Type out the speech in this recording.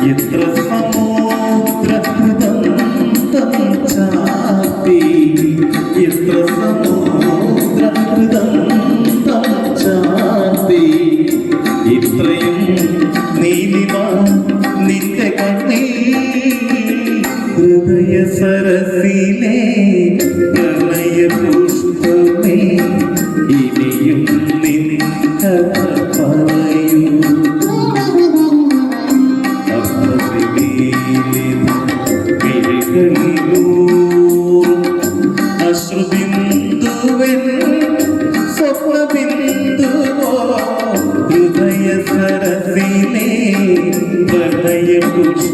എത്ര സമുദ്രഹൃദം ചാത്തി എത്ര സമുദ്രഹൃദം ചാത്തി ഇത്രയും നീലിമ നിന്റെ കണ്ണീ ഹൃദയ സരസിലെ പ്രണയ പുഷ്പമേ ഇനിയും നിൻ കഥ പറയൂ അശ്രുബിന്ദുവിൻ സ്വപ്നബിന്ദുവോ ഹൃദയ സരസിലെ പ്രണയ പുഷ്പ